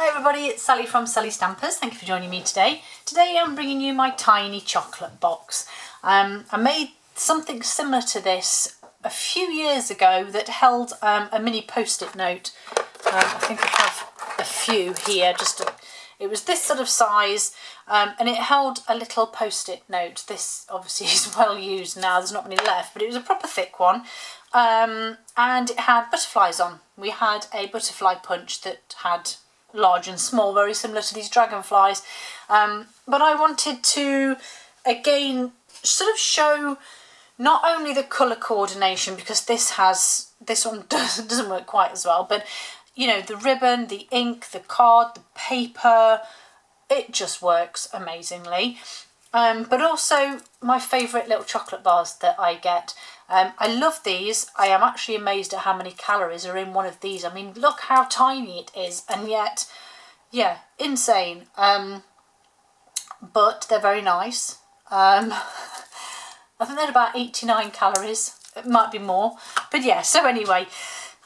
Hi everybody, it's Sally from Sallystampers. Thank you for joining me today. Today I'm bringing you my tiny chocolate box. I made something similar to this a few years ago that held a mini post-it note. I think I have a few here. It was this sort of size and it held a little post-it note. This obviously is well used now, there's not many left, but it was a proper thick one. And it had butterflies on. We had a butterfly punch that had large and small, very similar to these dragonflies, but I wanted to again sort of show not only the colour coordination, because this one doesn't work quite as well, but you know, the ribbon, the ink, the card, the paper, it just works amazingly. But also my favourite little chocolate bars that I get. I love these. I am actually amazed at how many calories are in one of these. I mean, look how tiny it is, and yet, yeah, insane. But they're very nice. I think they're about 89 calories. It might be more. But yeah, so anyway,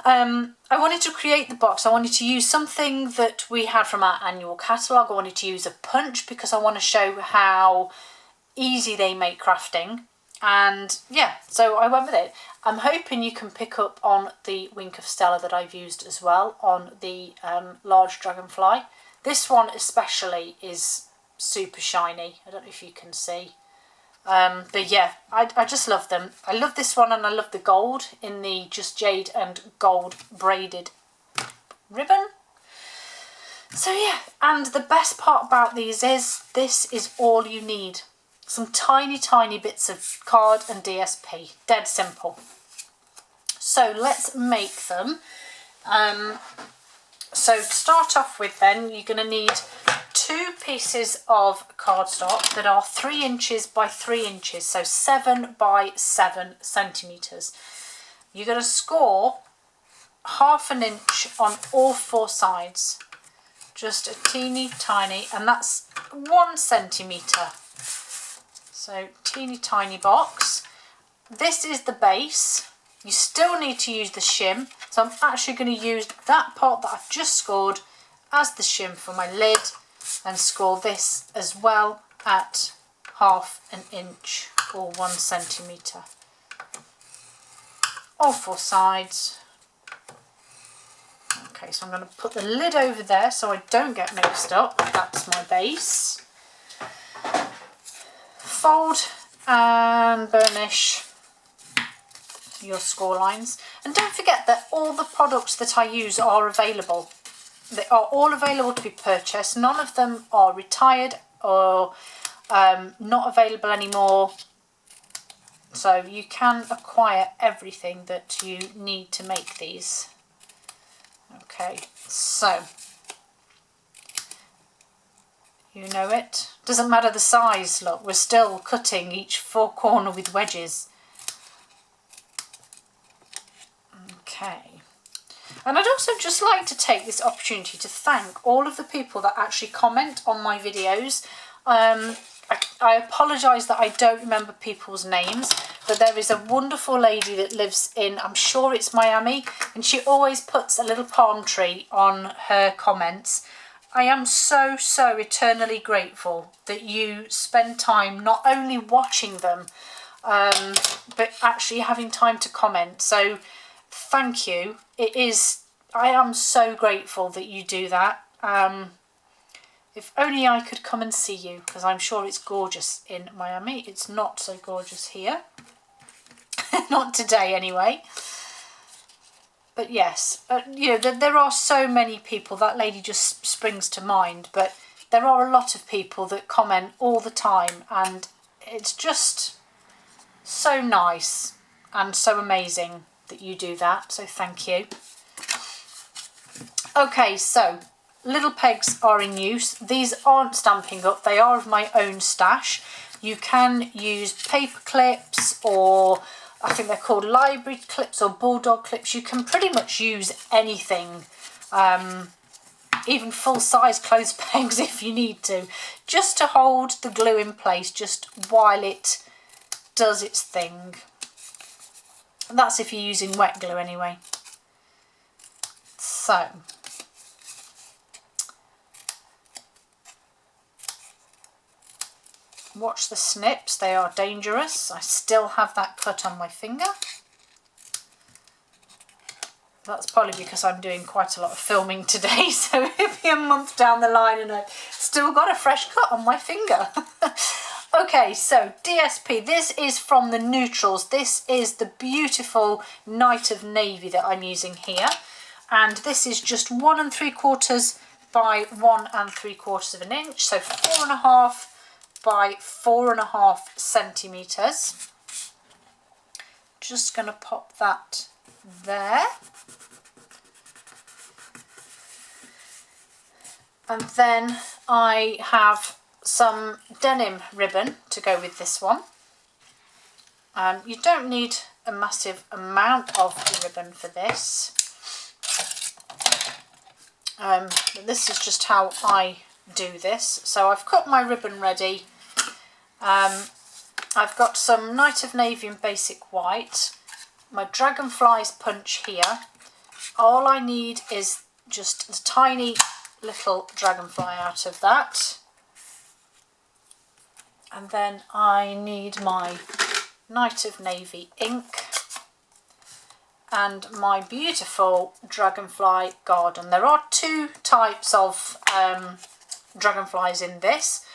I wanted to create the box. I wanted to use something that we had from our annual catalogue. I wanted to use a punch because I want to show how easy they make crafting. And yeah, so I went with it. I'm hoping you can pick up on the Wink of Stella that I've used as well on the large dragonfly. This one especially is super shiny. I don't know if you can see. But yeah, I just love them. I love this one, and I love the gold in the just jade and gold braided ribbon. So yeah, and the best part about these is this is all you need. Some tiny bits of card and DSP, dead simple. So let's make them. So to start off with then, you're going to need 2 pieces of cardstock that are 3 inches by 3 inches, so 7 by 7 centimetres. You're going to score ½ inch on all 4 sides, just a teeny tiny, and that's 1 centimetre. So teeny tiny box. This is the base. You still need to use the shim, so I'm actually going to use that part that I've just scored as the shim for my lid, and score this as well at ½ inch or 1 centimetre. All 4 sides. Okay, so I'm going to put the lid over there so I don't get mixed up. That's my base. Fold and burnish your score lines, and don't forget that all the products that I use are available. They are all available to be purchased. None of them are retired or not available anymore, so you can acquire everything that you need to make these. Okay, so you know it. Doesn't matter the size, look, we're still cutting each 4 corner with wedges. Okay. And I'd also just like to take this opportunity to thank all of the people that actually comment on my videos. I apologise that I don't remember people's names, but there is a wonderful lady that lives in, I'm sure it's Miami, and she always puts a little palm tree on her comments. I am so eternally grateful that you spend time not only watching them, but actually having time to comment. So thank you. I am so grateful that you do that. If only I could come and see you, because I'm sure it's gorgeous in Miami. It's not so gorgeous here. Not today anyway. But yes, you know, there are so many people. That lady just springs to mind, but there are a lot of people that comment all the time, and it's just so nice and so amazing that you do that, so thank you. Okay, so little pegs are in use. These aren't Stampin' Up, they are of my own stash. You can use paper clips, or I think they're called library clips or bulldog clips. You can pretty much use anything, even full-size clothes pegs if you need to, just to hold the glue in place just while it does its thing. That's if you're using wet glue anyway. So Watch the snips, they are dangerous. I still have that cut on my finger. That's probably because I'm doing quite a lot of filming today, so it'll be a month down the line and I've still got a fresh cut on my finger. Okay, so DSP, this is from the Neutrals. This is the beautiful Night of Navy that I'm using here. And this is just 1 3/4 by 1 3/4 of an inch, so 4.5 by 4.5 centimetres. Just going to pop that there. And then I have some denim ribbon to go with this one. You don't need a massive amount of ribbon for this. But this is just how I do this. So I've cut my ribbon ready. I've got some Night of Navy and Basic White. My Dragonflies punch here. All I need is just a tiny little dragonfly out of that. And then I need my Night of Navy ink and my beautiful Dragonfly Garden. There are 2 types of dragonflies in this.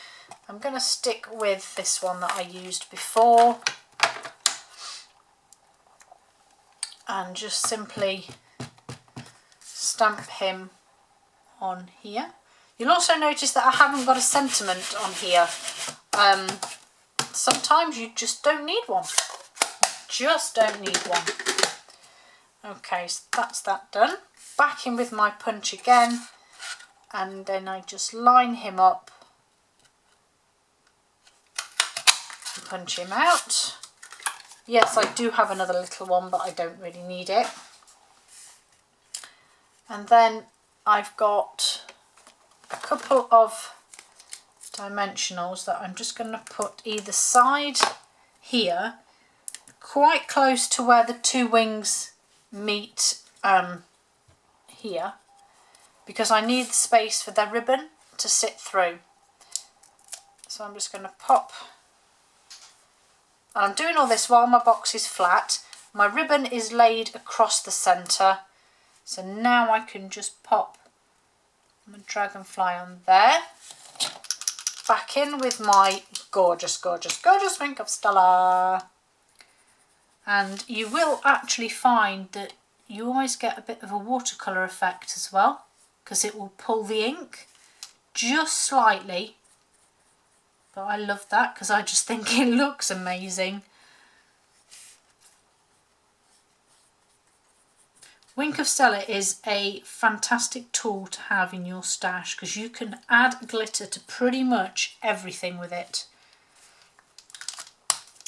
I'm going to stick with this one that I used before and just simply stamp him on here. You'll also notice that I haven't got a sentiment on here. Sometimes you just don't need one. Just don't need one. Okay, so that's that done. Back in with my punch again, and then I just line him up and punch him out. Yes, I do have another little one, but I don't really need it. And then I've got a couple of dimensionals that I'm just going to put either side here, quite close to where the 2 wings meet here, because I need the space for the ribbon to sit through. So I'm just going to pop, and I'm doing all this while my box is flat. My ribbon is laid across the centre, so now I can just pop my dragonfly on there. Back in with my gorgeous, gorgeous, gorgeous Wink of Stella. And you will actually find that you always get a bit of a watercolour effect as well, because it will pull the ink just slightly. But I love that because I just think it looks amazing. Wink of Stella is a fantastic tool to have in your stash because you can add glitter to pretty much everything with it.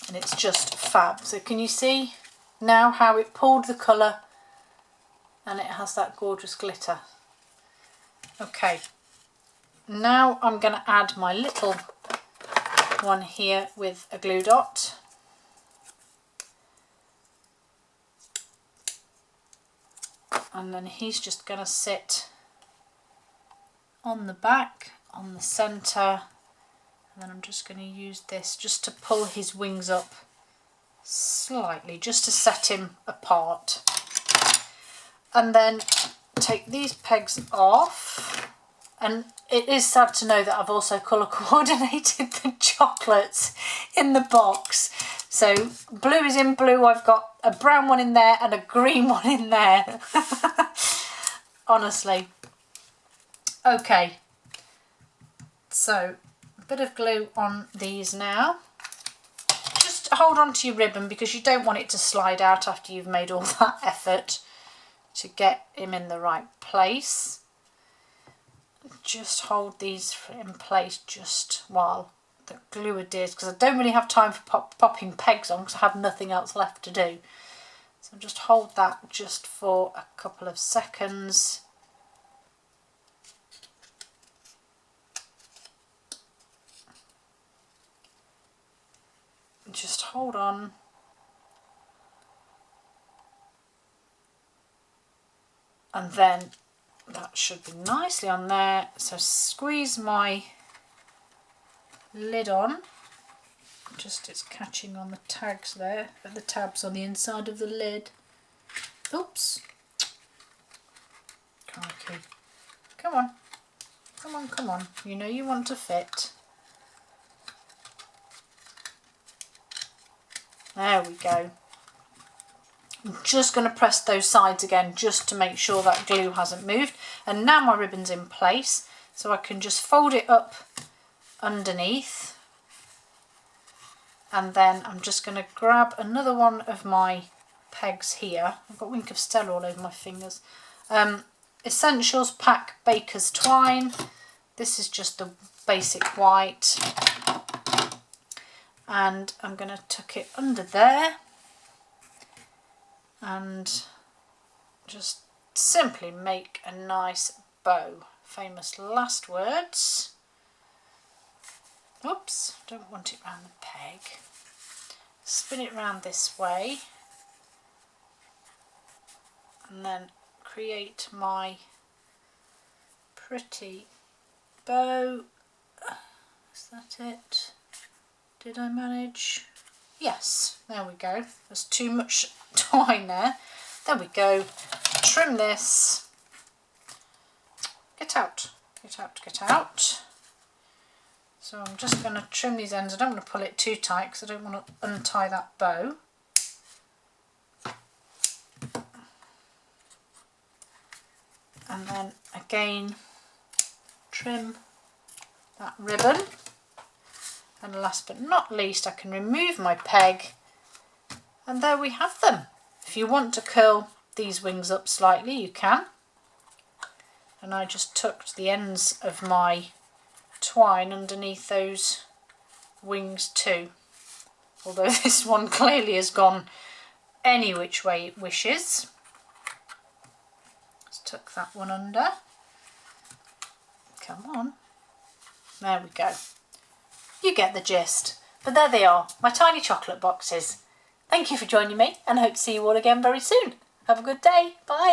And it's just fab. So can you see now how it pulled the colour and it has that gorgeous glitter? Okay, now I'm going to add my little one here with a glue dot. And then he's just going to sit on the back, on the centre, and then I'm just going to use this just to pull his wings up slightly, just to set him apart. And then take these pegs off, and it is sad to know that I've also colour coordinated the chocolates in the box. So blue is in blue, I've got a brown one in there and a green one in there. Honestly. Okay, so a bit of glue on these now. Just hold on to your ribbon because you don't want it to slide out after you've made all that effort to get him in the right place. Just hold these in place just while the glue adheres, because I don't really have time for popping pegs on because I have nothing else left to do. So just hold that just for a couple of seconds. Just hold on. And then that should be nicely on there. So squeeze my lid on just it's catching on the tags there, but the tabs on the inside of the lid. Oops. Crikey. Come on. Come on, come on. You know you want to fit. There we go. I'm just going to press those sides again just to make sure that glue hasn't moved. And now my ribbon's in place, so I can just fold it up underneath. And then I'm just going to grab another one of my pegs here. I've got Wink of Stella all over my fingers. Essentials Pack Baker's Twine. This is just the basic white. And I'm going to tuck it under there and just simply make a nice bow. Famous last words. Oops, don't want it round the peg. Spin it round this way and then create my pretty bow. Is that it? Did I manage? Yes, there we go. There's too much twine there. There we go. Trim this. Get out, get out, get out. So I'm just going to trim these ends. I don't want to pull it too tight because I don't want to untie that bow. And then again, trim that ribbon. And last but not least, I can remove my peg, and there we have them. If you want to curl these wings up slightly, you can. And I just tucked the ends of my twine underneath those wings too. Although this one clearly has gone any which way it wishes. Let's tuck that one under. Come on. There we go. You get the gist. But there they are, my tiny chocolate boxes. Thank you for joining me, and I hope to see you all again very soon. Have a good day. Bye.